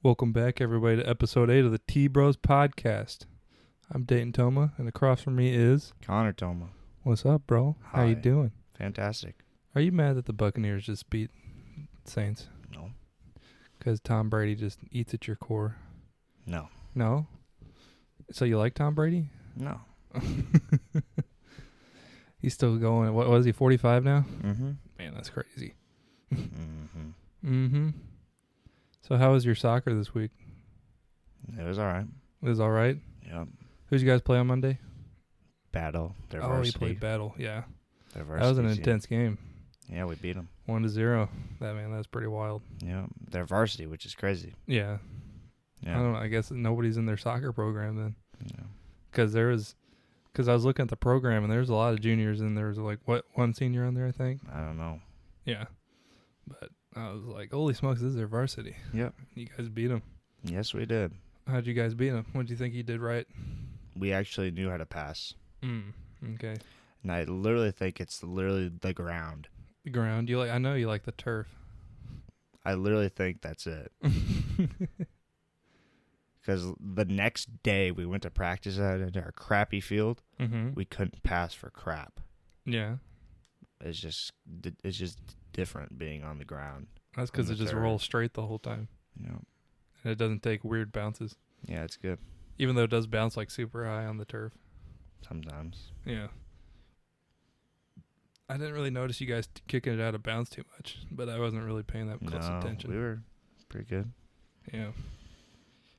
Welcome back, everybody, to episode 8 of the TBROS podcast. I'm Dayton Toma, and across from me is... Connor Toma. What's up, bro? Hi. How you doing? Fantastic. Are you mad that the Buccaneers just beat Saints? No. Because Tom Brady just eats at your core? No. No? So you like Tom Brady? No. He's still going. What was he, 45 now? Mm-hmm. Man, that's crazy. Mm-hmm. Mm-hmm. So how was your soccer this week? It was all right. It was all right? Yep. Who'd you guys play on Monday? Battle. Their Oh, varsity. you played Battle, yeah. Their That was an varsity team. intense game. Yeah, we beat them. 1-0. That's pretty wild. Yeah. Their varsity, which is crazy. Yeah. Yeah. I don't know. I guess nobody's in their soccer program then. Yeah. Because I was looking at the program and there's a lot of juniors and there's like, one senior on there, I think? I don't know. Yeah. But I was like, holy smokes, this is their varsity. Yep. You guys beat them. Yes, we did. How'd you guys beat them? What do you think you did right? We actually knew how to pass. Okay. And I literally think it's literally the ground. The ground. I know you like the turf. I literally think that's it. Because the next day we went to practice at our crappy field. Mm-hmm. We couldn't pass for crap. Yeah. It's just different being on the ground. That's because On it the just turf. rolls straight the whole time. Yeah. And it doesn't take weird bounces. Yeah, it's good Even though it does bounce like super high on the turf. sometimes. Yeah. I didn't really notice you guys kicking it out of bounds too much, but I wasn't really paying that close attention. We were pretty good. Yeah.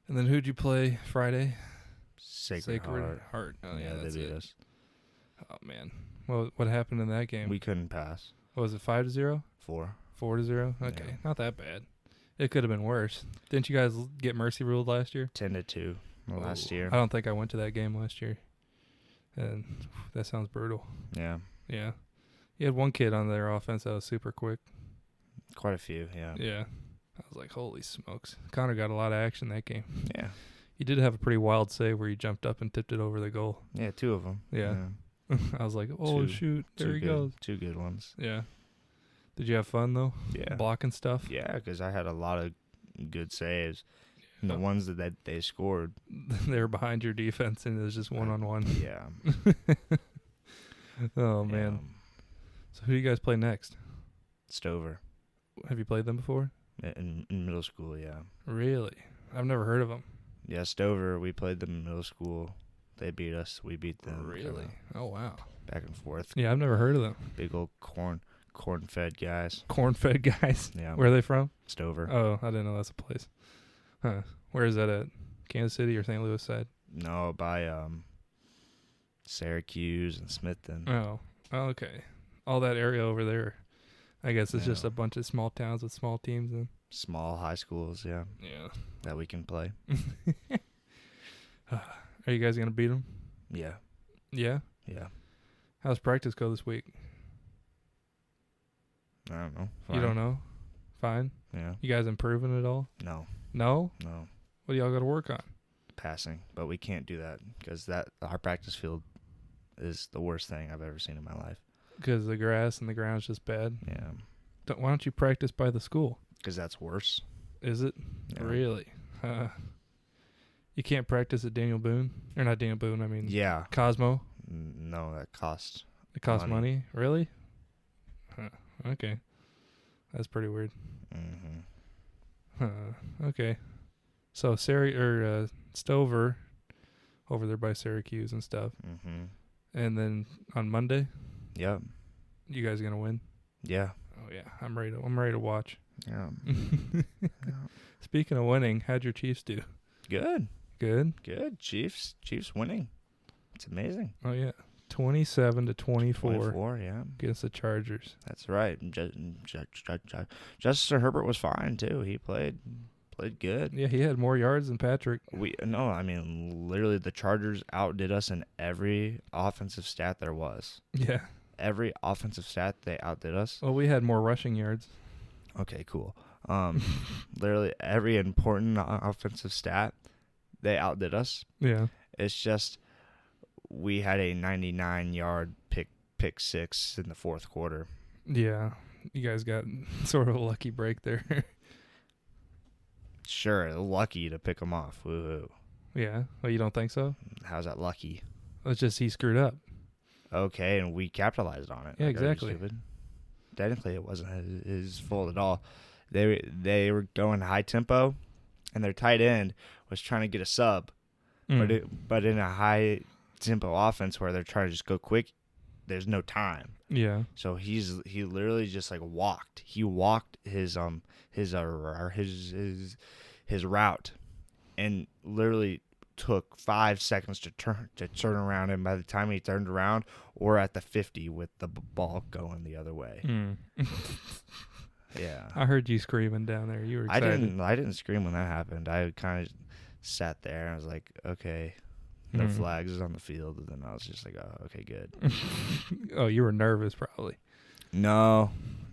And then who'd you play Friday? Sacred Heart. Oh, yeah, they that's beat it. us. Oh, man. Well, what happened in that game? We couldn't pass. What was it, 5-0? 4. 4-0? Okay, Yeah. not that bad. It could have been worse. Didn't you guys get mercy ruled last year? 10-2 last year. I don't think I went to that game last year. And that sounds brutal. Yeah. Yeah. You had one kid on their offense that was super quick. Quite a few, yeah. Yeah. I was like, holy smokes. Connor got a lot of action that game. Yeah. He did have a pretty wild save where he jumped up and tipped it over the goal. Yeah, 2 of them. Yeah. I was like, oh, shoot. There he goes. 2 good ones. Yeah. Did you have fun, though? Yeah. Blocking stuff? Yeah, because I had a lot of good saves. And Yeah. the ones that they scored. They were behind your defense, and it was just one-on-one. Yeah. Oh, man. So who do you guys play next? Stover. Have you played them before? In middle school, yeah. Really? I've never heard of them. Yeah, Stover, we played them in middle school. They beat us. We beat them. Really? Kinda Oh, wow. back and forth. Yeah, I've never heard of them. Big old corn-fed guys. Corn-fed guys. Yeah. Where are they from? Stover. Oh, I didn't know that's a place. Huh. Where is that at? Kansas City or St. Louis side? No, by Syracuse and Smithton. Oh, okay. All that area over there. I guess it's just Yeah. a bunch of small towns with small teams. And Small high schools, yeah, yeah. that we can play. Are you guys going to beat them? Yeah. Yeah? Yeah. How's practice go this week? I don't know. You don't know? Fine. Yeah. You guys improving at all? No. No? No. What do y'all got to work on? Passing, but we can't do that because our practice field is the worst thing I've ever seen in my life. Because the grass and the ground's just bad? Yeah. Why don't you practice by the school? Because that's worse. Is it? Yeah. Really? You can't practice at Daniel Boone? Or not Daniel Boone, I mean Yeah. Cosmo? No, that costs. It costs money? Really? Huh. Okay. That's pretty weird. Mm-hmm. Okay. So Stover over there by Syracuse and stuff. Mm-hmm. And then on Monday, Yep. you guys gonna win? Yeah. Oh yeah, I'm ready to watch. Yeah. Speaking of winning, how'd your Chiefs do? Good. Good? Chiefs winning. It's amazing. Oh yeah. 27-24 24, yeah. against the Chargers. That's right. Justin Herbert was fine too. He played good. Yeah, he had more yards than Patrick. Literally the Chargers outdid us in every offensive stat there was. Yeah. Every offensive stat they outdid us. Well, we had more rushing yards. Okay, cool. Literally every important offensive stat they outdid us. Yeah. It's just we had a 99-yard pick six in the fourth quarter. Yeah. You guys got sort of a lucky break there. Sure, lucky to pick him off. Woo-hoo. Yeah. Well, you don't think so? How's that lucky? It's just he screwed up. Okay, and we capitalized on it. Yeah, Like, are you exactly. stupid? Technically, it wasn't his fault at all. They were going high tempo, and their tight end was trying to get a sub, but in a high tempo offense where they're trying to just go quick, there's no time. Yeah. So he literally just like walked. He walked his route, and literally took 5 seconds to turn around. And by the time he turned around, we're at the 50 with the ball going the other way. Yeah. I heard you screaming down there. You were excited. I didn't scream when that happened. I kind of sat there and I was like, okay, no flags is on the field. And then I was just like, oh, okay, good. Oh, you were nervous probably. No.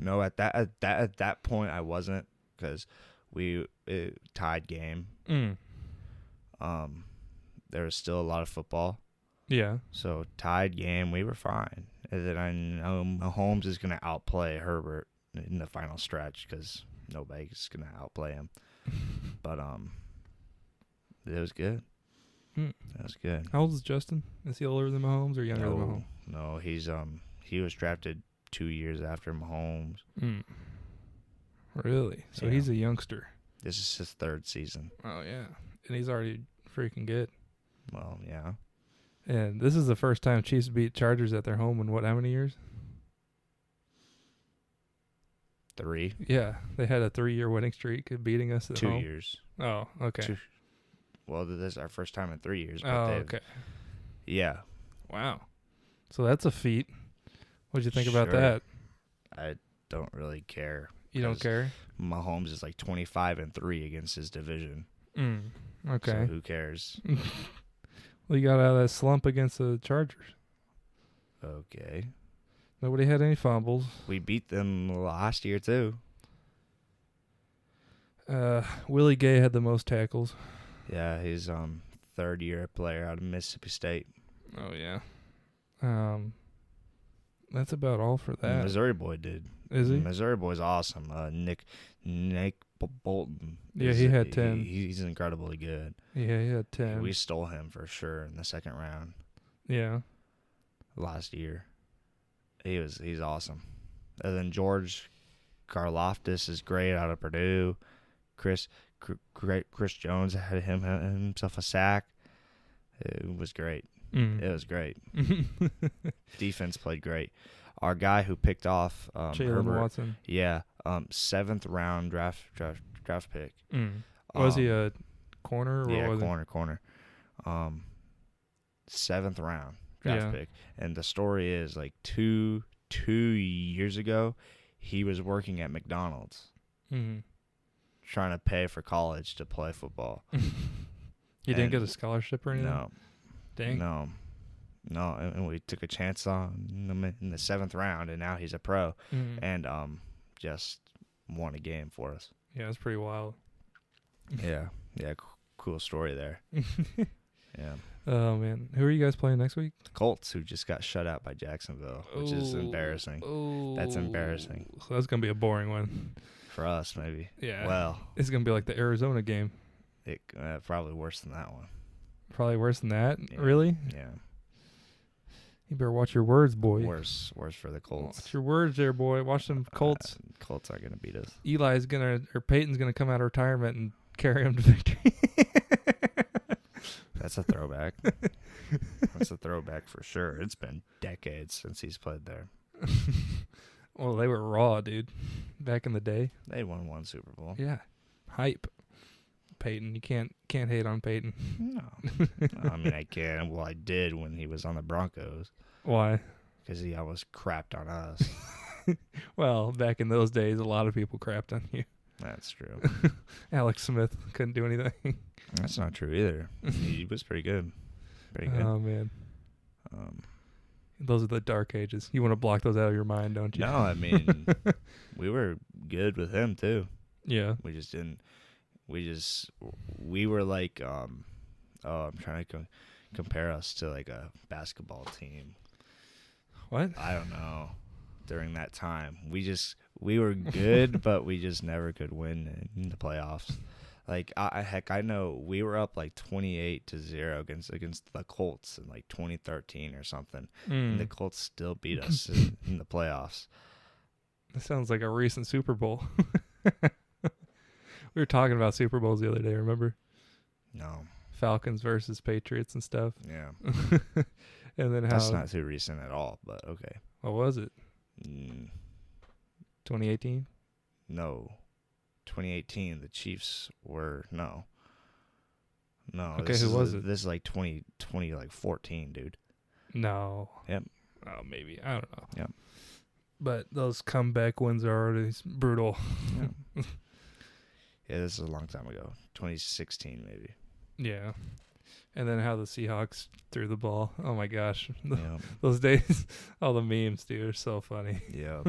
At that point I wasn't, because it tied game. There was still a lot of football. Yeah. So tied game, we were fine. And then I know Mahomes is going to outplay Herbert in the final stretch, because nobody's going to outplay him. But it was good. It was good. How old is Justin? Is he older than Mahomes or younger than Mahomes? No, he was drafted 2 years after Mahomes. Really? So he's a youngster. This is his 3rd season. Oh yeah, and he's already freaking good. Well, yeah. And this is the first time Chiefs beat Chargers at their home in how many years? 3. Yeah, they had a 3-year winning streak of beating us at 2 home. years. Oh, okay. Well, this is our first time in 3 years. But Okay. Yeah. Wow. So that's a feat. What'd you think about Sure. that? I don't really care. You don't care? Mahomes is like 25-3 against his division. Okay. So who cares? Well, you got out of that slump against the Chargers. Okay. Nobody had any fumbles. We beat them last year too. Willie Gay had the most tackles. Yeah, he's 3rd-year player out of Mississippi State. Oh yeah. That's about all for that. Missouri boy did. Is he? Missouri boy's awesome. Nick Bolton. Yeah, he had 10. He's incredibly good. Yeah, he had 10. We stole him for sure in the 2nd round Yeah. last year. He's awesome. And then George Karlaftis is great out of Purdue. Chris Jones had himself a sack. It was great. It was great. Defense played great. Our guy who picked off Jalen Watson. Yeah, 7th round draft pick. Was he a corner? Or Yeah, was corner. 7th round draft pick. And the story is like two years ago, he was working at McDonald's, trying to pay for college to play football. He didn't get a scholarship or anything? No. Dang. No, and we took a chance on him in the 7th round, and now he's a pro, and just won a game for us. Yeah, it's pretty wild. Yeah, cool story there. Yeah. Oh man, who are you guys playing next week? Colts, who just got shut out by Jacksonville, which is embarrassing. That's embarrassing. So that's gonna be a boring one for us, maybe. Yeah. Well, it's gonna be like the Arizona game. It probably worse than that one. Probably worse than that. Yeah. Really? Yeah. You better watch your words, boy. Worse for the Colts. Watch your words there, boy. Watch them Colts. Colts are gonna beat us. Peyton's gonna come out of retirement and carry them to victory. That's a throwback. That's a throwback for sure. It's been decades since he's played there. Well, they were raw, dude. Back in the day. They won 1 Super Bowl. Yeah. Hype. Peyton. You can't hate on Peyton. No. I mean, I can. Well, I did when he was on the Broncos. Why? Because he almost crapped on us. Well, back in those days, a lot of people crapped on you. That's true. Alex Smith couldn't do anything. That's not true either. He was pretty good. Pretty good. Oh, man. Those are the dark ages. You want to block those out of your mind, don't you? No, I mean, we were good with him, too. Yeah. We just didn't. We were like, I'm trying to compare us to like a basketball team. What? I don't know. During that time, we were good, but we just never could win in the playoffs. Like I know we were up like 28-0 against the Colts in like 2013 or something, and the Colts still beat us in the playoffs. That sounds like a recent Super Bowl. We were talking about Super Bowls the other day, remember? No. Falcons versus Patriots and stuff. Yeah. And then That's not too recent at all, but okay. What was it? 2018? No. 2018, the Chiefs were no. Okay, who was it? This is like 2020, like 14, dude. No. Yep. Oh, maybe. I don't know. Yep. But those comeback wins are already brutal. Yeah. Yeah, this is a long time ago. 2016, maybe. Yeah. And then how the Seahawks threw the ball. Oh, my gosh. Yeah. Those days, all the memes, dude, are so funny. Yeah.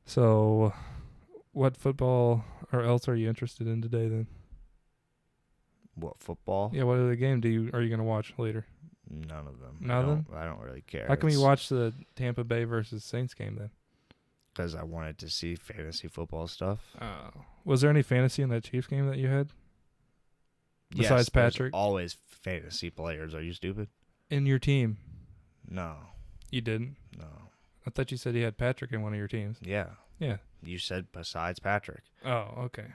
So, what football or else are you interested in today then? What, football? Yeah, what other game are you going to watch later? None of them. None? I don't really care. How come you watch the Tampa Bay versus Saints game then? Because I wanted to see fantasy football stuff. Was there any fantasy in that Chiefs game that you had? Besides yes, Patrick? Always fantasy players. Are you stupid? In your team? No. You didn't? No. I thought you said you had Patrick in one of your teams. Yeah. Yeah. You said besides Patrick. Oh, okay.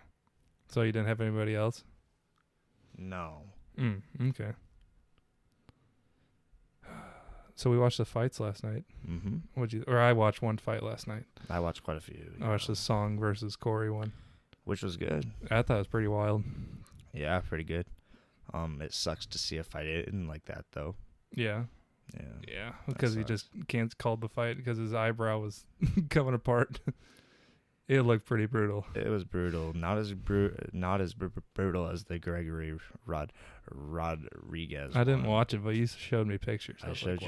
So you didn't have anybody else? No. Okay. So we watched the fights last night. Mm-hmm. I watched one fight last night. I watched quite a few. I watched the Song versus Corey one. Which was good. I thought it was pretty wild. Yeah, pretty good. It sucks to see a fight in like that, though. Yeah. Yeah. Yeah, because he just called the fight because his eyebrow was coming apart. It looked pretty brutal. It was brutal. Not as brutal as the Gregory Rodriguez. I didn't watch it, but you showed me pictures. I showed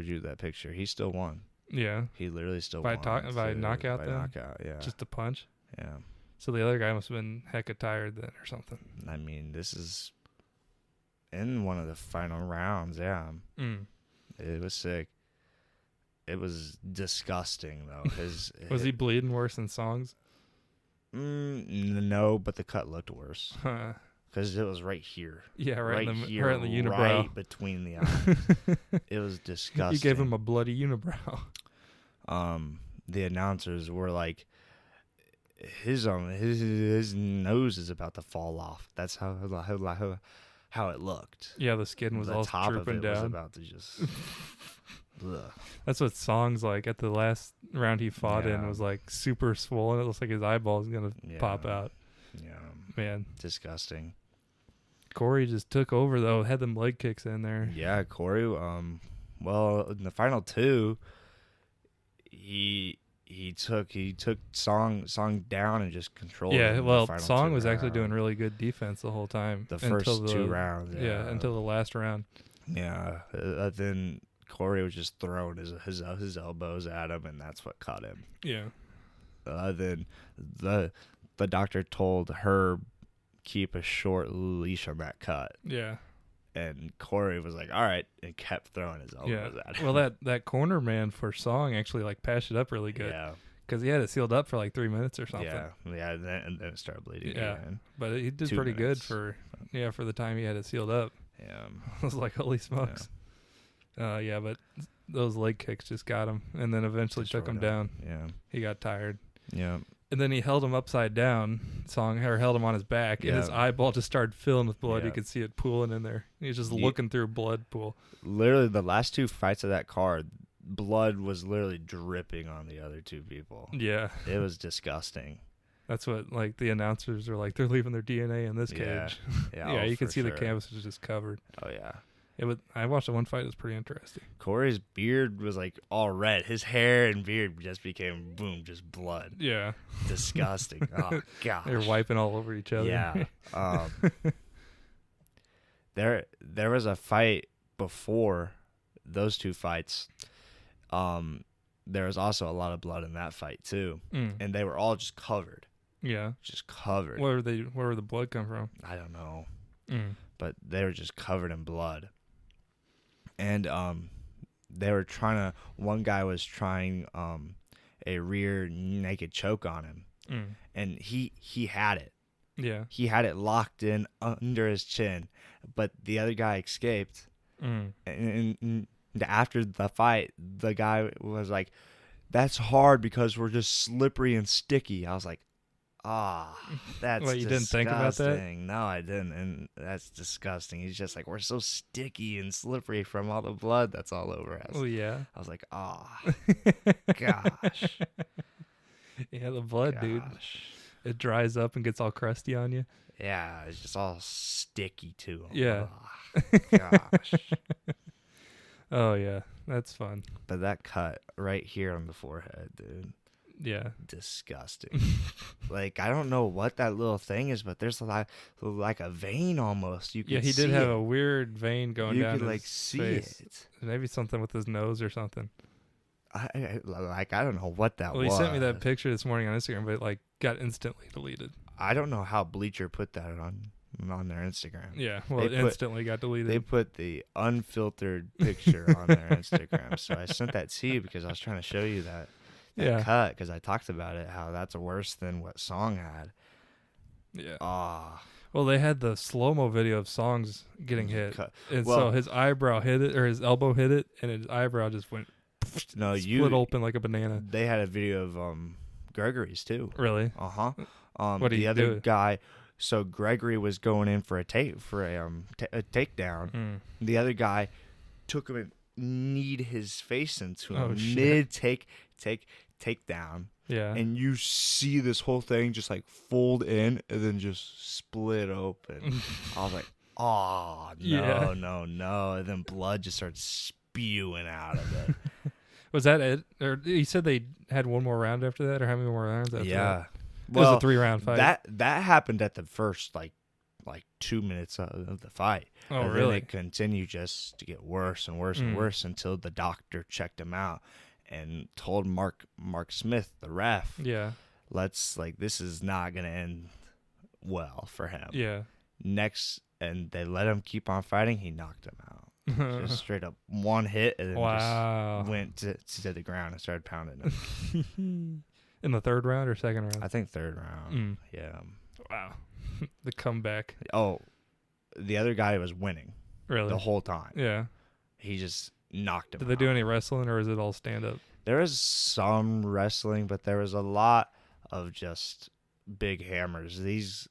you that picture. He still won. Yeah. He literally still won. By knockout, by then? knockout, yeah. Just a punch? Yeah. So the other guy must have been hecka tired then or something. I mean, this is in one of the final rounds, yeah. It was sick. It was disgusting, though. Was he bleeding worse than Songs? No, but the cut looked worse. Because it was right here. Yeah, right in the unibrow. Right between the eyes. It was disgusting. You gave him a bloody unibrow. The announcers were like, his nose is about to fall off. That's how it looked. Yeah, the skin was all top drooping of it down. was about to just. Ugh. That's what Song's like. At the last round he fought in was like super swollen. It looks like his eyeball is gonna pop out. Yeah, man, disgusting. Corey just took over though. Had them leg kicks in there. Yeah, Corey. Well, in the final two, he took Song down and just controlled. Yeah, well, Song was actually doing really good defense the whole time. The first two rounds. Yeah, until the last round. Yeah, then Corey was just throwing his elbows at him, and that's what caught him. Yeah. Then the doctor told Herb keep a short leash on that cut. Yeah. And Corey was like, all right, and kept throwing his elbows at him. Well, that corner man for Song actually like patched it up really good. Yeah. Because he had it sealed up for like 3 minutes or something. Yeah, and then it started bleeding. Yeah, again. But he did pretty good for the time he had it sealed up. Yeah. I was like, holy smokes. But those leg kicks just got him, and then eventually took him down. Yeah. He got tired. Yeah. And then he held him upside down, held him on his back, and his eyeball just started filling with blood. You could see it pooling in there. He was just looking through blood pool. Literally, the last two fights of that card, blood was literally dripping on the other two people. Yeah. It was disgusting. That's what, like, the announcers are like, they're leaving their DNA in this cage. Yeah, you can see the canvas was just covered. Oh, yeah. I watched the one fight. It was pretty interesting. Corey's beard was like all red. His hair and beard just became just blood. Yeah, disgusting. Oh gosh, they're wiping all over each other. Yeah. There was a fight before those two fights. There was also a lot of blood in that fight too, and they were all just covered. Yeah, just covered. Where would the blood come from? I don't know, but they were just covered in blood. And they were one guy was trying a rear naked choke on him. and he had it. Yeah. He had it locked in under his chin, but the other guy escaped. And after the fight, the guy was like, "That's hard because we're just slippery and sticky." I was like, that's Well, you didn't think about that? No, I didn't, and that's disgusting. He's just like, "We're so sticky and slippery from all the blood that's all over us." Oh, yeah. I was like, gosh. Yeah, the blood, dude. It dries up and gets all crusty on you. Yeah, it's just all sticky too. Yeah. Gosh. Oh, yeah. That's fun. But that cut right here on the forehead, dude. Yeah. Disgusting. Like, I don't know what that little thing is, but there's like a vein almost. You can he see did have it. a weird vein going down You could his see face. it. Maybe something with his nose or something. I don't know what that was. Well, he sent me that picture this morning on Instagram, but it got instantly deleted. I don't know how Bleacher put that on their Instagram. Yeah, well, it instantly got deleted. They put the unfiltered picture on their Instagram. So I sent that to you because I was trying to show you that cut, because I talked about it, how that's worse than what Song had. Yeah. Well, they had the slow-mo video of Song's getting hit. And so his eyebrow hit it, or his elbow hit it, and his eyebrow just went split open like a banana. They had a video of Gregory's too. Really? Uh-huh. What did the he other do? guy, so Gregory was going in for a takedown. The other guy took him and kneed his face into him mid takedown. Yeah. And you see this whole thing just like fold in and then just split open. I was like, "Oh, no." And then blood just started spewing out of it. Was that it? Or you said they had one more round after that, or how many more rounds after that? Yeah. It was a 3-round fight. That happened at the first like 2 minutes of the fight. Oh, and really? Then it continued just to get worse and worse and worse until the doctor checked him out and told Mark Smith, the ref, this is not gonna end well for him. Yeah. And they let him keep on fighting. He knocked him out. Just straight up one hit and then just went to the ground and started pounding him. In the third round or second round? I think third round. Yeah. Wow. The comeback. Oh, the other guy was winning. Really? The whole time. Yeah. He just knocked him out. Did they do any wrestling, or is it all stand-up? There was some wrestling, but there was a lot of just big hammers. These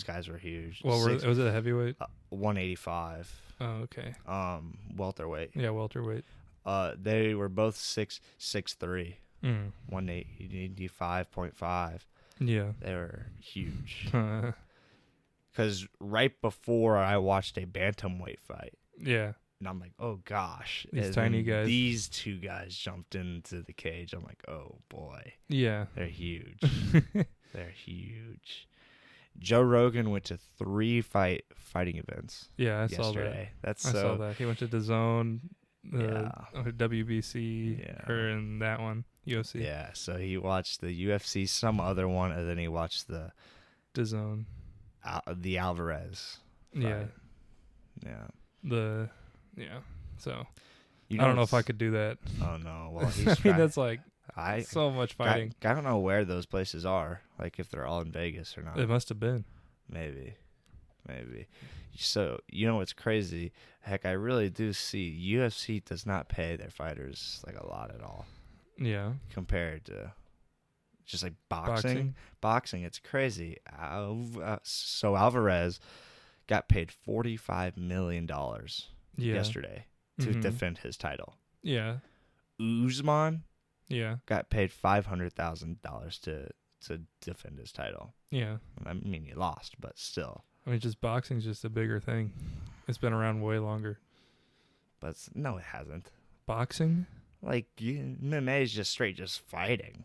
guys were huge. Well, was it a heavyweight? 185. Oh, okay. Welterweight. Yeah, welterweight. They were both 6'3". 185.5. Yeah. They were huge. Because right before I watched a bantamweight fight. Yeah. And I'm like, oh gosh. These tiny guys. These two guys jumped into the cage. I'm like, oh boy. Yeah. They're huge. They're huge. Joe Rogan went to 3 fighting events. Yeah, I saw that. I saw that. He went to DAZN, WBC, or in that one, UFC. Yeah, so he watched the UFC, some other one, and then he watched the DAZN, the Alvarez fight. So I don't know if I could do that. Oh no, well that's like so much fighting. I don't know where those places are, like if they're all in Vegas or not. It must have been. Maybe. So, you know what's crazy? Heck, I really do see UFC does not pay their fighters like a lot at all. Yeah. Compared to just like boxing. Boxing, it's crazy. So Alvarez got paid $45 million yesterday to defend his title. Yeah. Usman got paid $500,000 to defend his title. Yeah. I mean, he lost, but still. I mean, just boxing's just a bigger thing. It's been around way longer. But no, it hasn't. Boxing? Like, MMA is just fighting.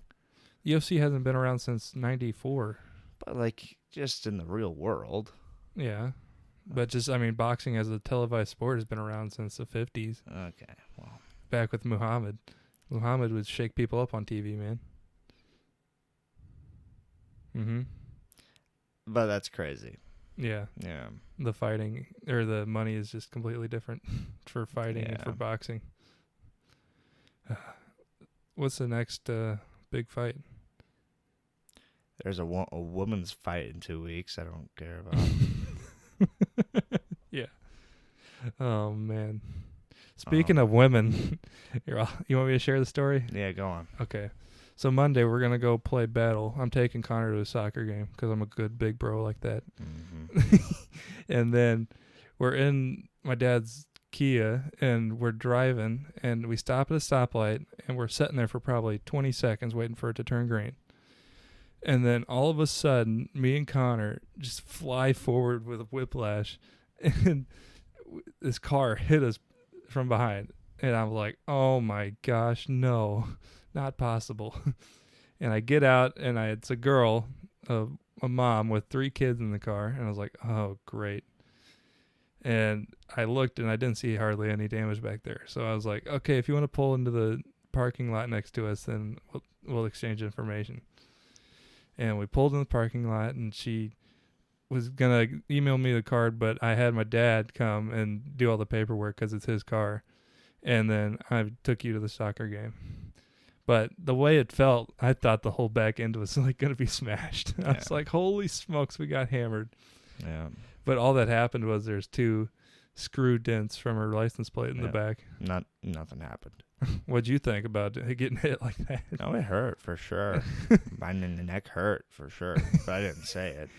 UFC hasn't been around since 94. But, like, just in the real world. Yeah. But just, I mean, boxing as a televised sport has been around since the 50s. Okay, well. Back with Muhammad. Muhammad would shake people up on TV, man. Mm-hmm. But that's crazy. Yeah. Yeah. The fighting, or the money is just completely different for fighting and for boxing. What's the next big fight? There's a woman's fight in 2 weeks. I don't care about. Yeah. Oh man. Speaking of women, you want me to share the story? Yeah, go on. Okay. So Monday we're gonna go play battle. I'm taking Connor to a soccer game because I'm a good big bro like that. Mm-hmm. And then we're in my dad's Kia and we're driving and we stop at a stoplight and we're sitting there for probably 20 seconds waiting for it to turn green. And then all of a sudden, me and Connor just fly forward with a whiplash, and this car hit us from behind. And I'm like, oh my gosh, no, not possible. And I get out, and it's a girl, a mom with 3 kids in the car. And I was like, oh, great. And I looked, and I didn't see hardly any damage back there. So I was like, okay, if you want to pull into the parking lot next to us, then we'll exchange information. And we pulled in the parking lot, and she was going to email me the card, but I had my dad come and do all the paperwork because it's his car. And then I took you to the soccer game. But the way it felt, I thought the whole back end was like going to be smashed. I was like, holy smokes, we got hammered. Yeah. But all that happened was there's 2 screw dents from her license plate in the back. Nothing happened. What'd you think about getting hit like that? No, it hurt for sure. My neck hurt for sure, but I didn't say it.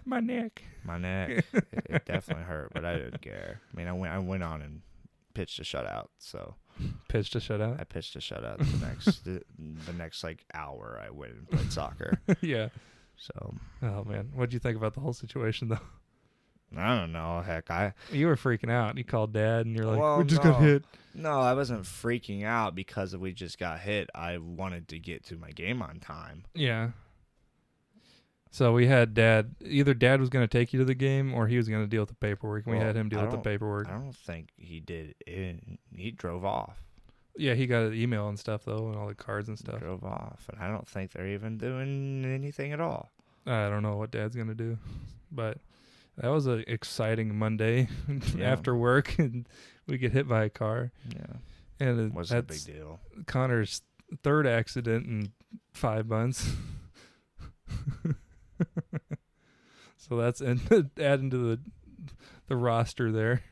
My neck. It definitely hurt, but I didn't care. I mean, I went on and pitched a shutout. So pitched a shutout. I pitched a shutout the next like hour. I went and played soccer. Yeah. So. Oh man, what'd you think about the whole situation though? I don't know. Heck, you were freaking out. You called Dad, and you're like, "We just got hit." No, I wasn't freaking out because we just got hit. I wanted to get to my game on time. Yeah. So we had Dad. Either Dad was going to take you to the game, or he was going to deal with the paperwork. And we had him deal with the paperwork. I don't think he did. He drove off. Yeah, he got an email and stuff though, and all the cards and stuff. He drove off, and I don't think they're even doing anything at all. I don't know what Dad's going to do, but. That was an exciting Monday after work, and we get hit by a car. Yeah, and it wasn't a big deal. Connor's 3rd accident in 5 months. So that's adding to the roster there.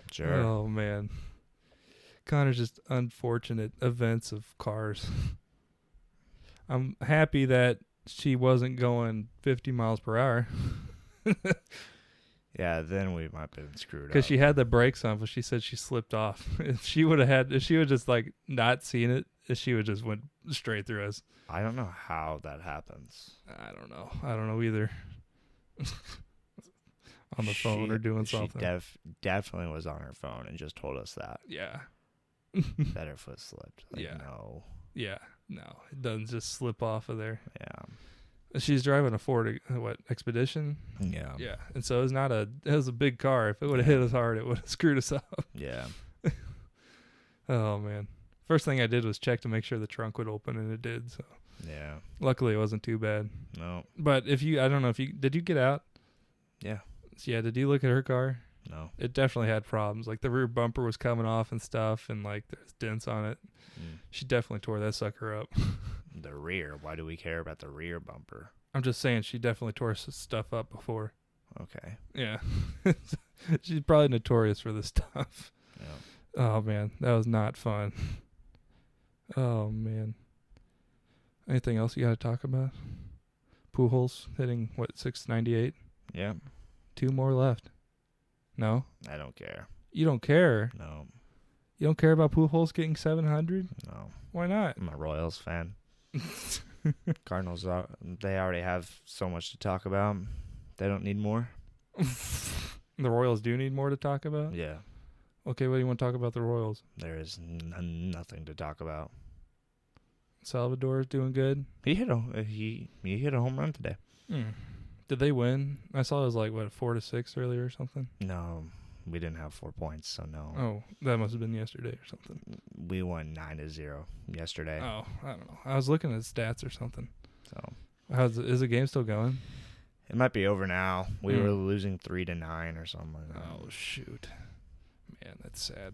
Sure. Oh man, Connor's just unfortunate events of cars. I'm happy that she wasn't going 50 miles per hour. Yeah, then we might have been screwed up. Because she had the brakes on, but she said she slipped off. If she would just like not seen it, she would just went straight through us. I don't know how that happens. I don't know either. On the phone or doing something. She definitely was on her phone and just told us that. Yeah. That her foot slipped. Like, yeah. No. Yeah. No, it doesn't just slip off of there. Yeah. She's driving a Ford, Expedition? Yeah. Yeah. And so it was a big car. If it would have hit us hard, it would have screwed us up. Yeah. Oh, man. First thing I did was check to make sure the trunk would open, and it did. So yeah. Luckily, it wasn't too bad. No. But I don't know did you get out? Yeah. Yeah. Did you look at her car? No. It definitely had problems. Like the rear bumper was coming off and stuff, and like there's dents on it. She definitely tore that sucker up. The rear. Why do we care about the rear bumper? I'm just saying she definitely tore stuff up before. Okay. Yeah. She's probably notorious for this stuff. Yeah. Oh, man. That was not fun. Oh, man. Anything else you got to talk about? Pujols hitting, 698? Yeah. 2 more left. No? I don't care. You don't care? No. You don't care about Pujols getting 700? No. Why not? I'm a Royals fan. Cardinals, they already have so much to talk about. They don't need more. The Royals do need more to talk about? Yeah. Okay, what do you want to talk about the Royals? There is nothing to talk about. Salvador's doing good? He hit a home run today. Did they win? I saw it was 4-6 earlier or something. No, we didn't have 4 points, so no. Oh, that must have been yesterday or something. We won 9-0 yesterday. Oh, I don't know. I was looking at stats or something. So, is the game still going? It might be over now. We were losing 3-9 or something like that. Oh shoot, man, that's sad.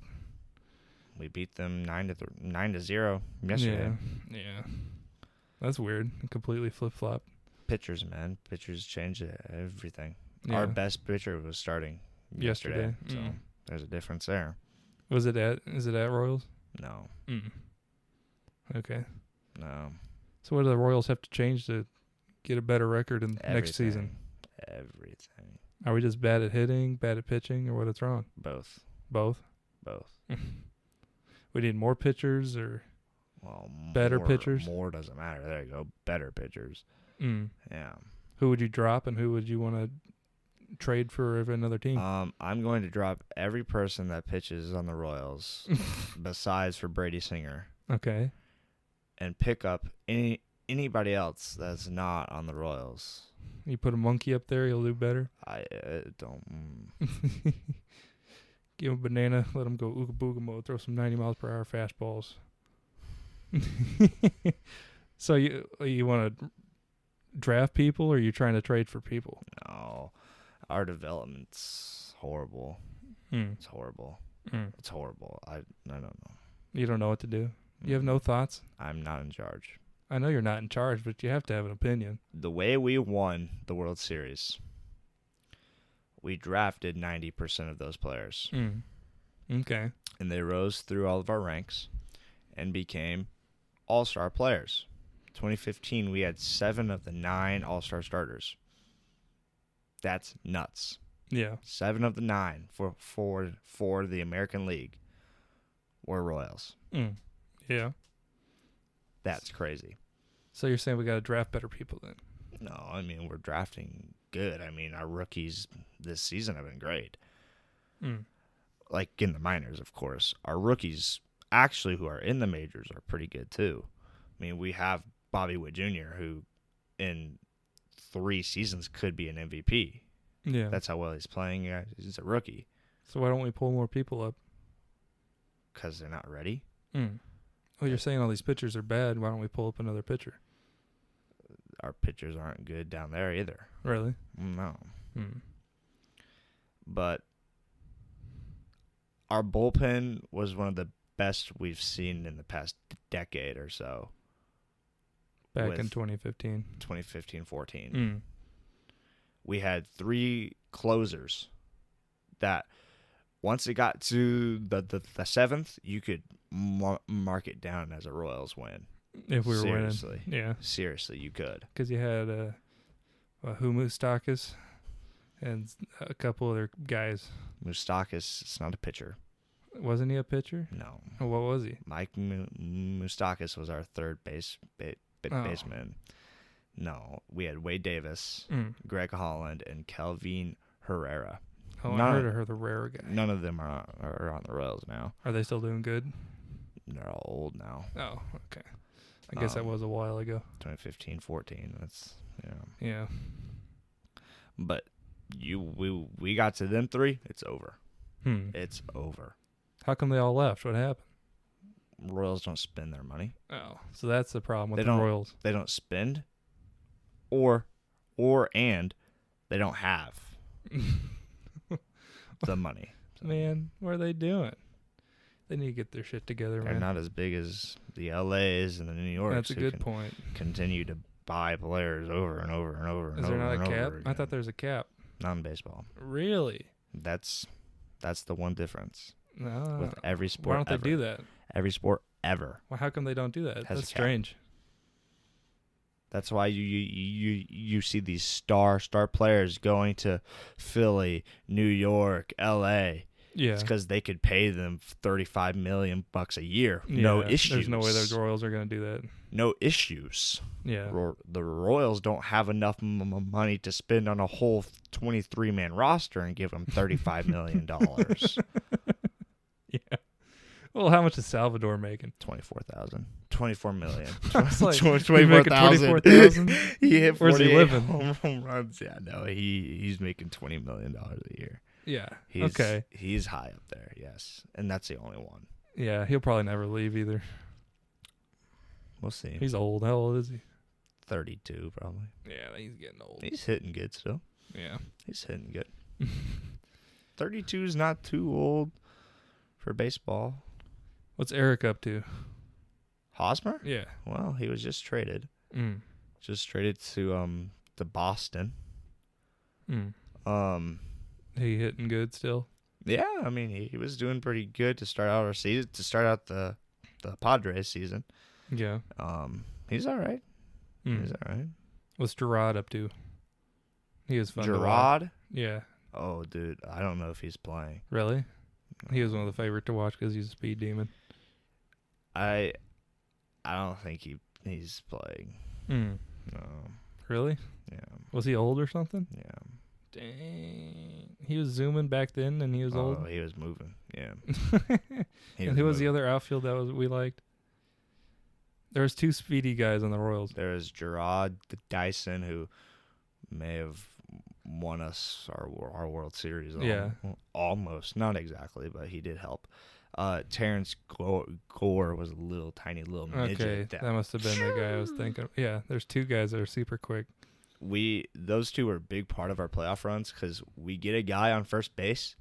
We beat them 9-0 yesterday. Yeah, that's weird. Completely flip flop. Pitchers, man. Pitchers change everything. Yeah. Our best pitcher was starting yesterday. So there's a difference there. Is it at Royals? No. Okay. No. So what do the Royals have to change to get a better record in next season? Everything. Are we just bad at hitting, bad at pitching, or what is wrong? Both. Both? Both. We need more pitchers or better pitchers? More doesn't matter. There you go. Better pitchers. Yeah. Who would you drop and who would you want to trade for another team? I'm going to drop every person that pitches on the Royals besides for Brady Singer. Okay. And pick up anybody else that's not on the Royals. You put a monkey up there, he'll do better. I don't. Give him a banana, let him go ooga booga mode, throw some 90 miles per hour fastballs. So you want to draft people, or are you trying to trade for people? No, our development's horrible. It's horrible. It's horrible. I don't know. You don't know what to do? You have no thoughts? I'm not in charge. I know you're not in charge, but you have to have an opinion. The way we won the World Series, we drafted 90% of those players. Okay. And they rose through all of our ranks and became all-star players. 2015, we had 7 of the 9 all-star starters. That's nuts. Yeah. 7 of the 9 for the American League were Royals. Yeah. That's crazy. So you're saying we got to draft better people then? No, I mean, we're drafting good. I mean, our rookies this season have been great. Like in the minors, of course. Our rookies, actually, who are in the majors are pretty good, too. I mean, we have Bobby Witt Jr., who in 3 seasons could be an MVP. Yeah. That's how well he's playing. He's a rookie. So why don't we pull more people up? Because they're not ready. Well, you're saying all these pitchers are bad. Why don't we pull up another pitcher? Our pitchers aren't good down there either. Really? No. But our bullpen was one of the best we've seen in the past decade or so. Back in 2015. 2015-14. We had 3 closers that once it got to the 7th, you could mark it down as a Royals win. If we were Seriously. winning. Yeah. Seriously, you could. Because you had Moustakas and a couple other guys. Moustakas, it's not a pitcher. Wasn't he a pitcher? No. What was he? Mike Moustakas was our third baseman. No, we had Wade Davis, Greg Holland, and Kelvin Herrera. Oh, I heard of the Herrera guy. None of them are on the Royals now. Are they still doing good? They're all old now. Oh, okay. I guess that was a while ago. 2015-14. That's Yeah. But we got to them 3. It's over. It's over. How come they all left? What happened? Royals don't spend their money. Oh, so that's the problem with the Royals. They don't spend, and they don't have the money. So. Man, what are they doing? They need to get their shit together, They're man. not as big as the LAs and the New Yorks. That's a good point. Continue to buy players over and over and over and over. Is there not a cap? Again. I thought there was a cap. Not in baseball. Really? That's the one difference. No. With every sport. Why don't they do that? Every sport ever. Well, how come they don't do that? That's strange. That's why you see these star players going to Philly, New York, L.A. Yeah, it's because they could pay them $35 million a year. Yeah, no issues. There's no way the Royals are going to do that. No issues. Yeah, the Royals don't have enough money to spend on a whole 23-man roster and give them $35 million. Yeah. Well, how much is Salvador making? $24,000. $24 million. It's like, 24,000. He hit 48 Where's he living? home runs. Yeah, no, he's making $20 million a year. Yeah. Okay. He's high up there, yes. And that's the only one. Yeah, he'll probably never leave either. We'll see. He's old. How old is he? 32, probably. Yeah, he's getting old. He's hitting good still. Yeah. He's hitting good. 32 is not too old for baseball. What's Eric up to? Hosmer? Yeah. Well, he was just traded. Mm. Just traded to to Boston. He hitting good still? Yeah, I mean, he was doing pretty good to start out our season, to start out the Padres season. Yeah. He's all right. He's all right. What's Gerard up to? He was fun Gerard? to watch. Yeah. Oh, dude, I don't know if he's playing. Really? He was one of the favorite to watch because he's a speed demon. I don't think he's playing. No. Really? Yeah. Was he old or something? Yeah. Dang. He was zooming back then and he was old? Oh, he was moving. Yeah. And who was the other outfield that we liked? There was two speedy guys on the Royals. There was Gerard Dyson, who may have won us our World Series. Yeah. Almost. Not exactly, but he did help. Terrence Gore was a tiny little midget. Okay, that must have been the guy I was thinking. Yeah, there's two guys that are super quick. Those two were a big part of our playoff runs because we get a guy on first base.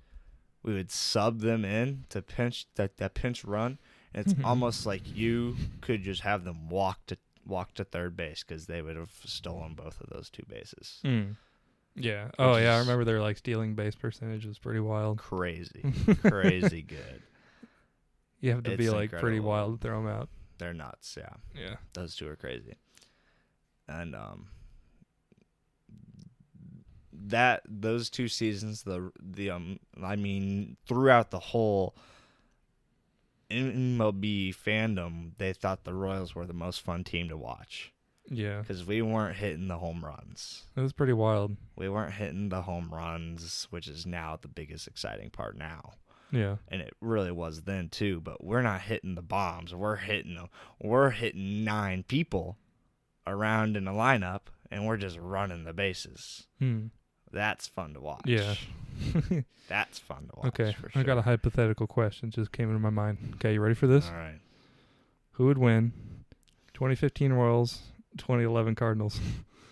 We would sub them in to pinch that pinch run. And it's almost like you could just have them walk to third base because they would have stolen both of those two bases. Yeah. Oh, yeah. I remember their stealing base percentage was pretty wild. Crazy good. You have to be incredible. Pretty wild to throw them out. They're nuts. Yeah. Yeah. Those two are crazy. And those 2 seasons, I mean, throughout the whole MLB fandom, they thought the Royals were the most fun team to watch. Yeah. Because we weren't hitting the home runs. It was pretty wild. We weren't hitting the home runs, which is now the biggest exciting part now. Yeah. And it really was then too, but we're not hitting the bombs. We're hitting 9 people around in a lineup, and we're just running the bases. That's fun to watch. Yeah. That's fun to watch. Okay. For sure. I got a hypothetical question just came into my mind. Okay, you ready for this? All right. Who would win 2015 Royals, 2011 Cardinals?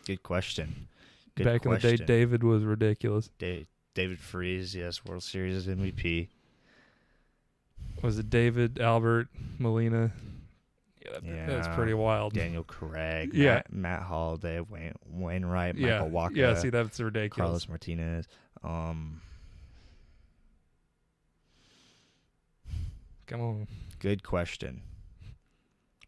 Good question. Back in the day, David was ridiculous. David Freese, yes, World Series MVP. Was it David, Albert, Molina? Yeah, that's pretty wild. Daniel Craig, yeah, Matt Holliday, Wainwright, Michael Walker. Yeah, see, that's ridiculous. Carlos Martinez. Come on. Good question.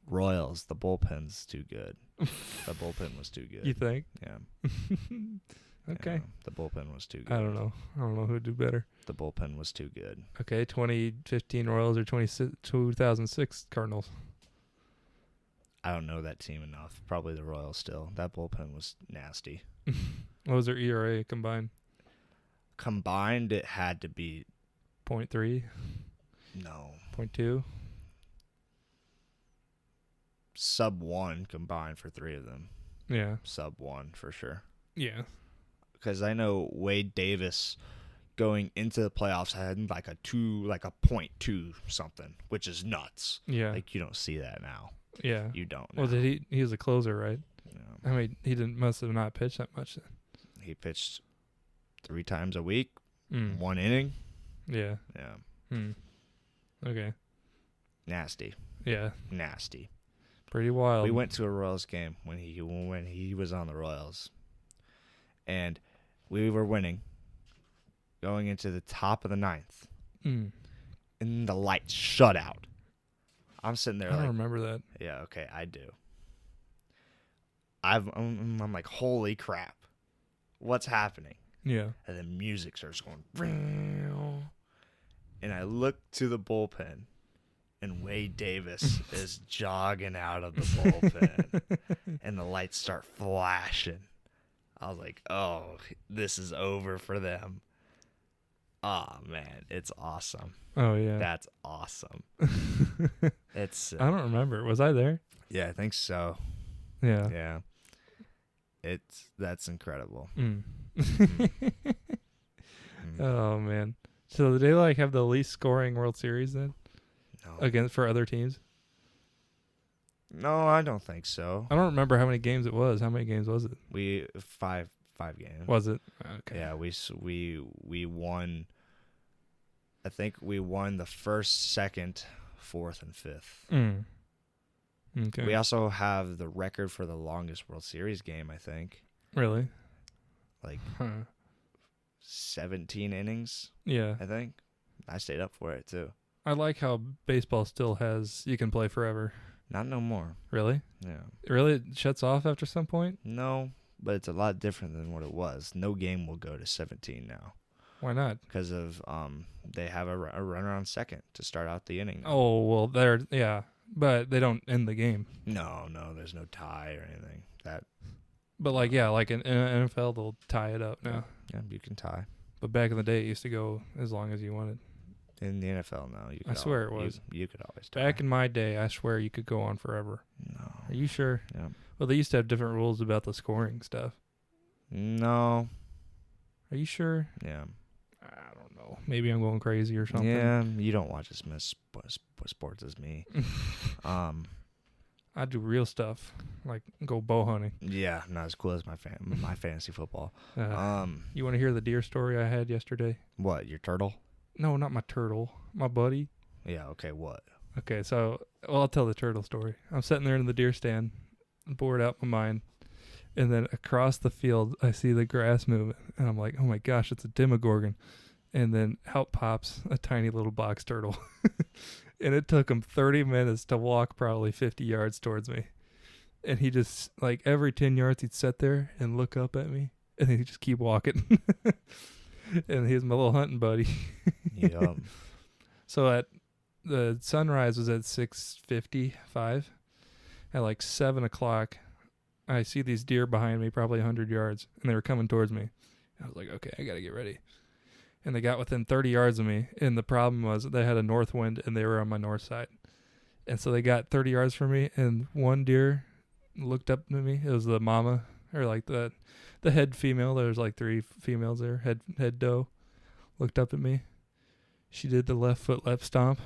Royals, the bullpen's too good. The bullpen was too good. You think? Yeah. Okay. Yeah, the bullpen was too good. I don't know who'd do better. The bullpen was too good. Okay, 2015 Royals or 2006 Cardinals? I don't know that team enough. Probably the Royals still. That bullpen was nasty. What was their ERA combined? Combined, it had to be 0.3? No. 0.2? Sub 1 combined for 3 of them. Yeah. Sub 1 for sure. Yeah. Because I know Wade Davis going into the playoffs had like a 0.2 something, which is nuts. Yeah. Like you don't see that now. Yeah. You don't now. Well, he was a closer, right? Yeah. I mean, he must have not pitched that much then. He pitched 3 times a week, 1 inning. Yeah. Yeah. Okay. Nasty. Yeah. Nasty. Pretty wild. We went to a Royals game when he was on the Royals, and we were winning, going into the top of the 9th, and the lights shut out. I'm sitting there. I don't remember that. Yeah, okay, I do. I'm like, holy crap, what's happening? Yeah. And then music starts going, and I look to the bullpen. And Wade Davis is jogging out of the bullpen. And the lights start flashing. I was like, oh, this is over for them. Oh, man, it's awesome. Oh, yeah. That's awesome. It's. I don't remember. Was I there? Yeah, I think so. Yeah. Yeah. That's incredible. Oh, man. So did they have the least scoring World Series then? Against for other teams? No, I don't think so. I don't remember how many games it was. How many games was it? We five games. Was it? Okay. Yeah, we won. I think we won the 1st, 2nd, 4th, and 5th. Okay. We also have the record for the longest World Series game, I think. Really? Like 17 innings. Yeah. I think. I stayed up for it too. I like how baseball still has you can play forever. Not no more. Really? Yeah. Really? It shuts off after some point? No, but it's a lot different than what it was. No game will go to 17 now. Why not? Because of they have a runner on second to start out the inning now. Oh, well, yeah. But they don't end the game. No, there's no tie or anything. But like in NFL, they'll tie it up now. Yeah, you can tie. But back in the day, it used to go as long as you wanted. In the NFL now, I swear it was. You could always tie. Back in my day, I swear you could go on forever. No. Are you sure? Yeah. Well, they used to have different rules about the scoring stuff. No. Are you sure? Yeah. I don't know. Maybe I'm going crazy or something. Yeah, you don't watch as much sports as me. I do real stuff, like go bow hunting. Yeah, not as cool as my fantasy football. You want to hear the deer story I had yesterday? What, your turtle? No, not my turtle. My buddy. Yeah, okay, what? Okay, so I'll tell the turtle story. I'm sitting there in the deer stand, bored out my mind, and then across the field, I see the grass moving, and I'm like, oh my gosh, it's a demogorgon. And then out pops a tiny little box turtle. And it took him 30 minutes to walk probably 50 yards towards me. And he just, like, every 10 yards, he'd sit there and look up at me, and then he'd just keep walking. And he was my little hunting buddy. Yeah. So at the sunrise was at 6:55. At like 7 o'clock, I see these deer behind me, probably 100 yards, and they were coming towards me. I was like, okay, I got to get ready. And they got within 30 yards of me, and the problem was they had a north wind, and they were on my north side. And so they got 30 yards from me, and one deer looked up at me. It was the mama, or like the head female. There was like 3 females there, head doe, looked up at me. She did the left foot left stomp,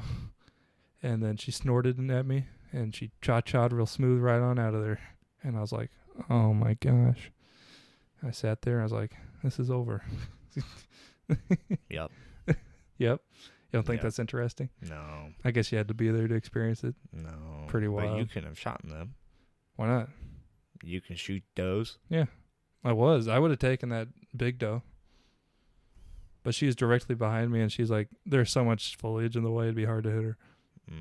and then she snorted at me, and she cha-cha'd real smooth right on out of there. And I was like, oh my gosh. I sat there, and I was like, this is over. Yep. Yep. You don't think that's interesting? No. I guess you had to be there to experience it. No. Pretty wild. But you couldn't have shot them. Why not? You can shoot does. Yeah. I would have taken that big doe. But she was directly behind me, and she's like, there's so much foliage in the way, it'd be hard to hit her.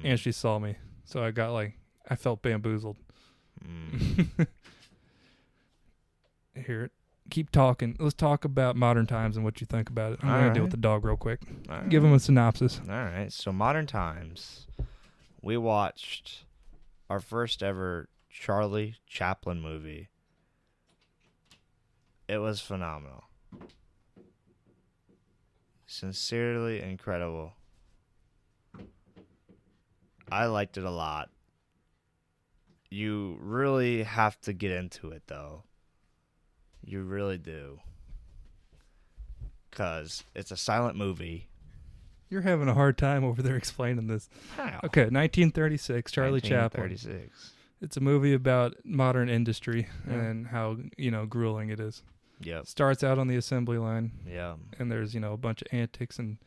And she saw me. So I felt bamboozled. Here, keep talking. Let's talk about modern times and what you think about it. I'm going to deal with the dog real quick. Give him a synopsis. All right. So modern times, we watched our first ever Charlie Chaplin movie. It was phenomenal. Sincerely incredible. I liked it a lot. You really have to get into it, though. You really do. Because it's a silent movie. You're having a hard time over there explaining this. How? Okay, 1936, Charlie Chaplin. 1936. It's a movie about modern industry and how, grueling it is. Yep. Starts out on the assembly line. Yeah. And there's, a bunch of antics and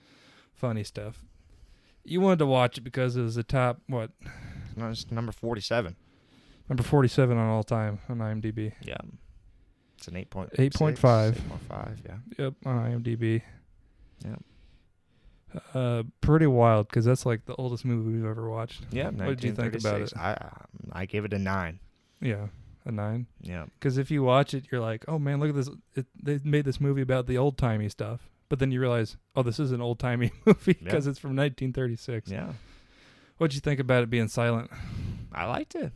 funny stuff. You wanted to watch it because it was the top, what? No, it's number 47. Number 47 on all time on IMDb. Yeah. It's an 8.5. 8.5. 8.5, yeah. Yep, on IMDb. Yep. Pretty wild because that's like the oldest movie we've ever watched. Yeah. What did you think about it? I gave it a 9. Yeah, a 9. Yeah. Because if you watch it, you're like, oh man, look at this. They made this movie about the old timey stuff. But then you realize, oh, this is an old timey movie because it's from 1936. Yeah. What'd you think about it being silent? I liked it.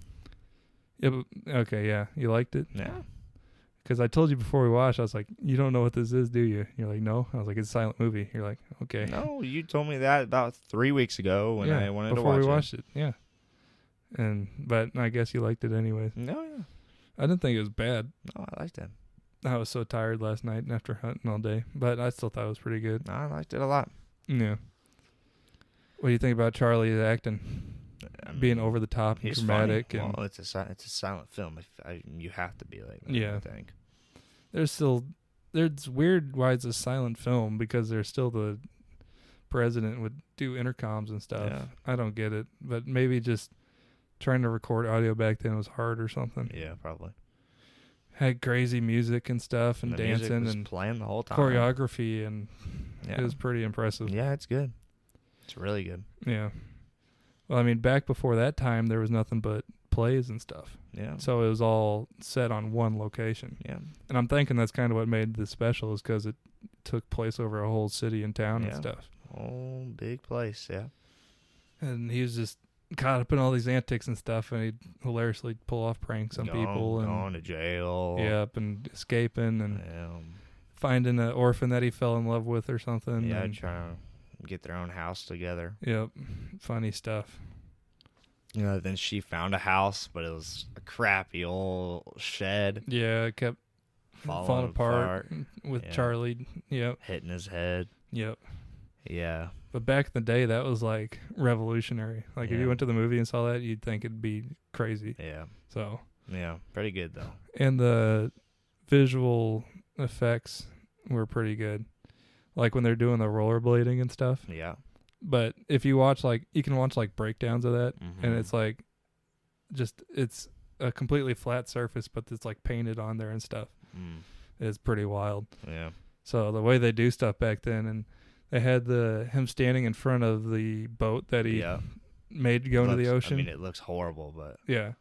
Yeah. Okay. Yeah. You liked it? Yeah. Because I told you before we watched, I was like, you don't know what this is, do you? You're like, no. I was like, it's a silent movie. You're like, okay. No, you told me that about 3 weeks ago when I wanted to watch it. Before we watched it, yeah. But I guess you liked it anyways. No, yeah. I didn't think it was bad. No, I liked it. I was so tired last night after hunting all day, but I still thought it was pretty good. No, I liked it a lot. Yeah. What do you think about Charlie's acting? Being over the top and dramatic. Funny. Well, it's a silent film. You have to be like that, yeah. I think. There's weird why it's a silent film because there's still the president would do intercoms and stuff. Yeah. I don't get it, but maybe just trying to record audio back then was hard or something. Yeah, probably. had crazy music and stuff and the dancing was and playing the whole time. Choreography, and it was pretty impressive. Yeah, it's good. It's really good. Yeah. Well, I mean, back before that time, there was nothing but plays and stuff. Yeah. So it was all set on one location. Yeah. And I'm thinking that's kind of what made this special, is because it took place over a whole city and town and stuff. Whole big place, yeah. And he was just caught up in all these antics and stuff, and he'd hilariously pull off pranks on people. And going to jail. Yep, and escaping and Yeah. finding an orphan that he fell in love with or something. Yeah, and trying to get their own house together. Yep, funny stuff. You know, then she found a house, but it was a crappy old shed. Yeah, it kept falling apart with Charlie. Yep. Hitting his head. Yep. Yeah. But back in the day, that was like revolutionary. Like if you went to the movie and saw that, you'd think it'd be crazy. Yeah. So. Yeah, pretty good though. And the visual effects were pretty good. Like when they're doing the rollerblading and stuff. Yeah. But if you watch, like, you can watch like breakdowns of that, and it's like, it's a completely flat surface, but it's like painted on there and stuff. It's pretty wild. Yeah. So the way they do stuff back then, and they had him standing in front of the boat that he made to go into the ocean. I mean, it looks horrible, but yeah,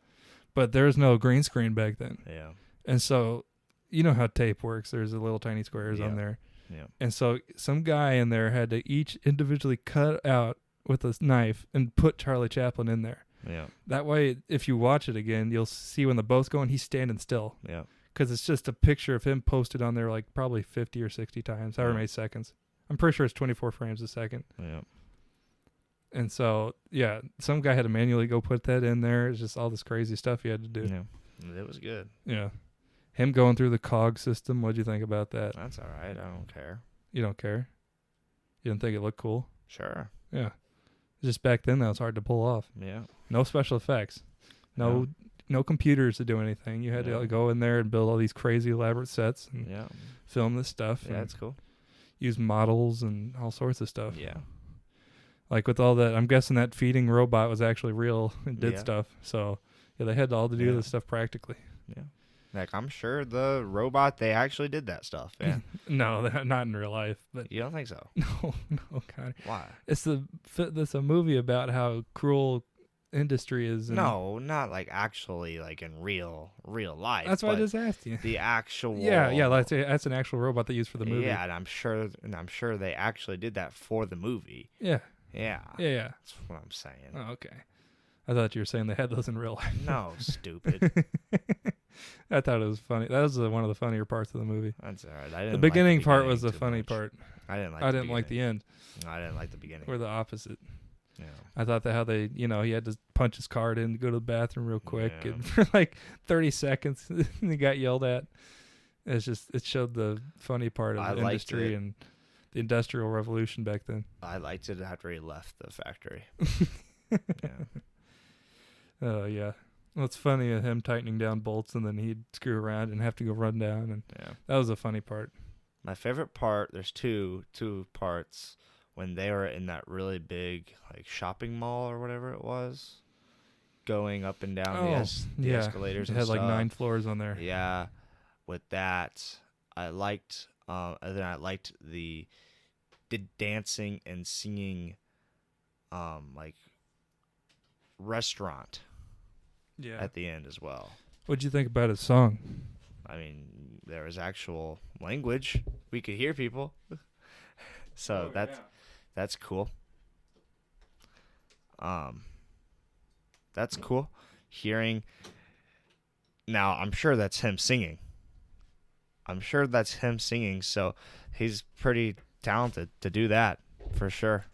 but there's no green screen back then. Yeah. And so, you know how tape works. There's a little tiny squares on there. Yeah. And so some guy in there had to each individually cut out with a knife and put Charlie Chaplin in there. Yeah. That way, if you watch it again, you'll see when the boat's going, he's standing still. Yeah. Because it's just a picture of him posted on there like probably 50 or 60 times, however many seconds. I'm pretty sure it's 24 frames a second. Yeah. And so, yeah, some guy had to manually go put that in there. It's just all this crazy stuff he had to do. Yeah. It was good. Yeah. Him going through the cog system, what'd you think about that? That's all right. I don't care. You don't care? You didn't think it looked cool? Sure. Yeah. Just back then, that was hard to pull off. Yeah. No special effects. No computers to do anything. You had to go in there and build all these crazy elaborate sets and film this stuff. Yeah, that's cool. Use models and all sorts of stuff. Yeah. Like with all that, I'm guessing that feeding robot was actually real and did stuff. So, yeah, they had all to do this stuff practically. Yeah. Like, I'm sure the robot, they actually did that stuff. Yeah. No, not in real life. But you don't think so? No, God. Why? It's a movie about how cruel industry is. No, not like actually like in real life. That's why I just asked you. The actual. Yeah. That's an actual robot they used for the movie. Yeah, and I'm sure they actually did that for the movie. Yeah. Yeah. Yeah. That's what I'm saying. Oh, okay. I thought you were saying they had those in real life. No, stupid. I thought it was funny. That was one of the funnier parts of the movie. That's all right. The beginning part was the funny part. I didn't like the end. I didn't like the beginning. We're the opposite. Yeah. I thought how they, he had to punch his card in to go to the bathroom real quick, and for like 30 seconds, he got yelled at. It showed the funny part of the industry and the Industrial Revolution back then. I liked it after he left the factory. Yeah. Oh yeah. Well, it's funny him tightening down bolts and then he'd screw around and have to go run down, and that was a funny part. My favorite part, there's two parts, when they were in that really big like shopping mall or whatever it was, going up and down the escalators. It and had stuff. like 9 floors on there. Yeah, with that, I liked. And then I liked the dancing and singing, like restaurant. Yeah. At the end as well. What'd you think about his song? I mean, there was actual language. We could hear people. So that's cool. That's cool. Hearing. Now, I'm sure that's him singing. So he's pretty talented to do that, for sure.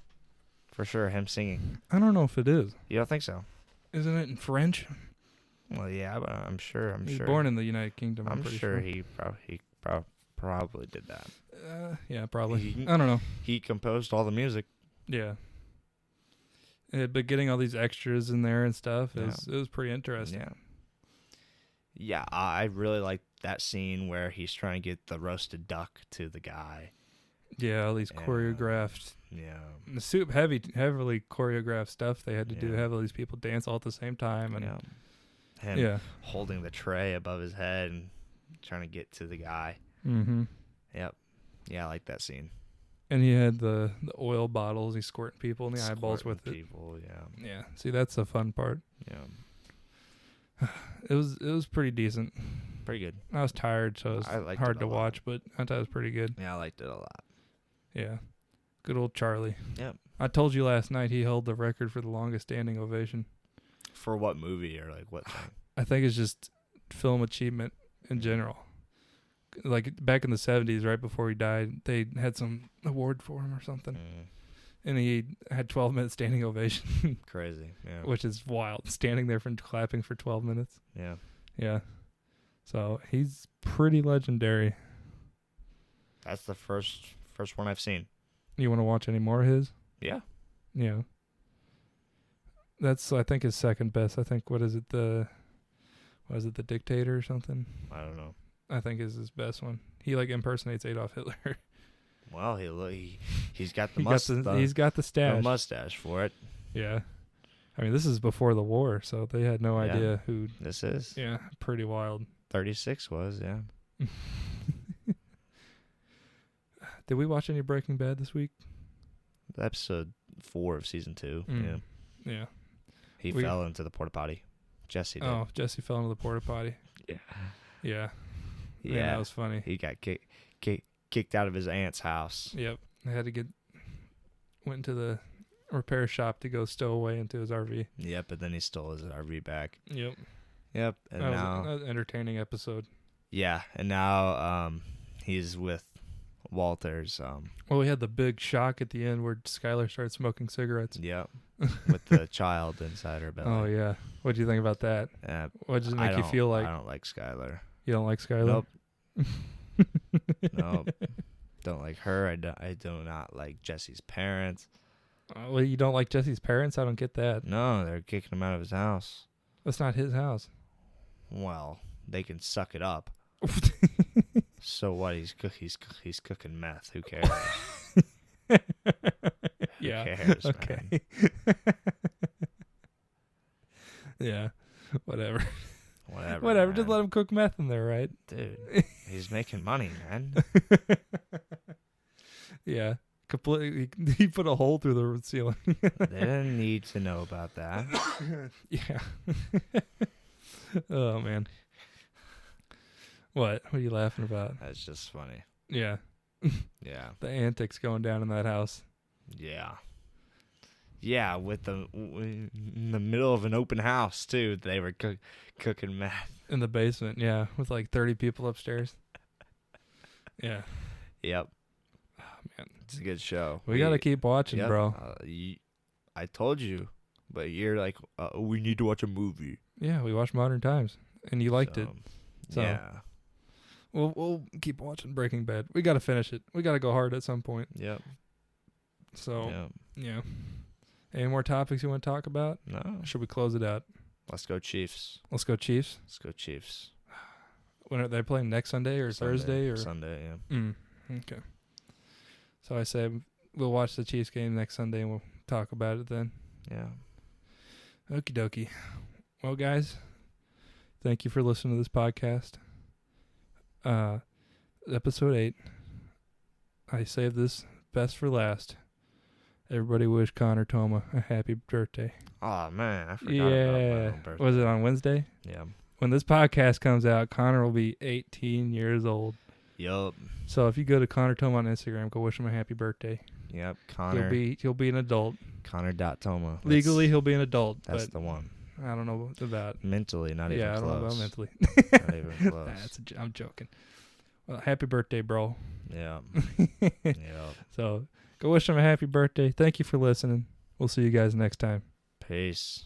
For sure, him singing. I don't know if it is. You don't think so? Isn't it in French? Well, yeah, but I'm sure. He was born in the United Kingdom. I'm sure he probably did that. Yeah, probably. I don't know. He composed all the music. Yeah. But getting all these extras in there and stuff, it was pretty interesting. Yeah. Yeah, I really like that scene where he's trying to get the roasted duck to the guy. Yeah, all these choreographed. Yeah. The heavily choreographed stuff they had to do. Have all these people dance all at the same time. And him holding the tray above his head and trying to get to the guy. Mm-hmm. Yep. Yeah, I like that scene. And he had the oil bottles. He's squirting people in the eyeballs with people, yeah. Yeah. See, that's the fun part. Yeah. It was pretty decent. Pretty good. I was tired, so it was hard to watch, but I thought it was pretty good. Yeah, I liked it a lot. Yeah. Good old Charlie. Yep. I told you last night he held the record for the longest standing ovation. For what movie or like what thing? I think it's just film achievement in general. Like back in the 70s, right before he died, they had some award for him or something. And he had 12 minutes standing ovation. Crazy, yeah. Which is wild. Standing there for clapping for 12 minutes. Yeah. Yeah. So he's pretty legendary. That's the first one I've seen. You want to watch any more of his? Yeah. Yeah. That's, I think, his second best. I think, what is it, The Dictator or something? I don't know. I think is his best one. He like impersonates Adolf Hitler. Well, he's got the mustache. He's got the stash. The mustache for it. Yeah. I mean, this is before the war, so they had no idea who this is. Yeah, pretty wild. 36 was, yeah. Did we watch any Breaking Bad this week? Episode 4 of season 2. Yeah. Yeah. He fell into the porta potty. Jesse did. Oh, Jesse fell into the porta potty. Yeah. Yeah. Yeah. Man, that was funny. He got kicked out of his aunt's house. Yep. They had to went to the repair shop to go stow away into his RV. Yep, but then he stole his RV back. Yep. Yep. And that was an entertaining episode. Yeah, and now he's with Walter's. Well, we had the big shock at the end where Skylar started smoking cigarettes. Yep. With the child inside her belly. Oh yeah. What do you think about that? What does it make you feel like? I don't like Skylar. You don't like Skylar? Nope. Nope. Don't like her. I do not like Jesse's parents. Well, you don't like Jesse's parents? I don't get that. No, they're kicking him out of his house. That's not his house. Well, they can suck it up. So what? He's cooking meth. Who cares? Yeah. Who cares, okay. Yeah. Whatever. Whatever. Just let him cook meth in there, right? Dude, he's making money, man. Yeah. Completely. He put a hole through the ceiling. They didn't need to know about that. Yeah. Oh, man. What are you laughing about? That's just funny. Yeah. Yeah. The antics going down in that house. Yeah. Yeah, in the middle of an open house, too. They were cooking meth. In the basement, yeah. With like 30 people upstairs. Yeah. Yep. Oh, man. It's a good show. We got to keep watching, bro. I told you, but you're like, we need to watch a movie. Yeah, we watched Modern Times, and you liked it. So, yeah. We'll keep watching Breaking Bad. We got to finish it. We got to go hard at some point. Yep. So, yeah. Any more topics you want to talk about? No. Or should we close it out? Let's go Chiefs. Let's go Chiefs. Let's go Chiefs. When are they playing? Next Sunday or Thursday? Or Sunday, yeah. Okay. So I say we'll watch the Chiefs game next Sunday and we'll talk about it then. Yeah. Okie dokie. Well, guys, thank you for listening to this podcast. Episode 8. I saved this best for last. Everybody wish Connor Toma a happy birthday. Oh, man. I forgot about my own birthday. Was it on Wednesday? Yeah. When this podcast comes out, Connor will be 18 years old. Yup. So if you go to Connor Toma on Instagram, go wish him a happy birthday. Yep. Connor. He'll be an adult. Connor.Toma. Legally, he'll be an adult. That's the one. I don't know about mentally, not even close. Yeah, I don't know about mentally. Not even close. I'm joking. Well, happy birthday, bro. Yeah. Yeah. So go wish him a happy birthday. Thank you for listening. We'll see you guys next time. Peace.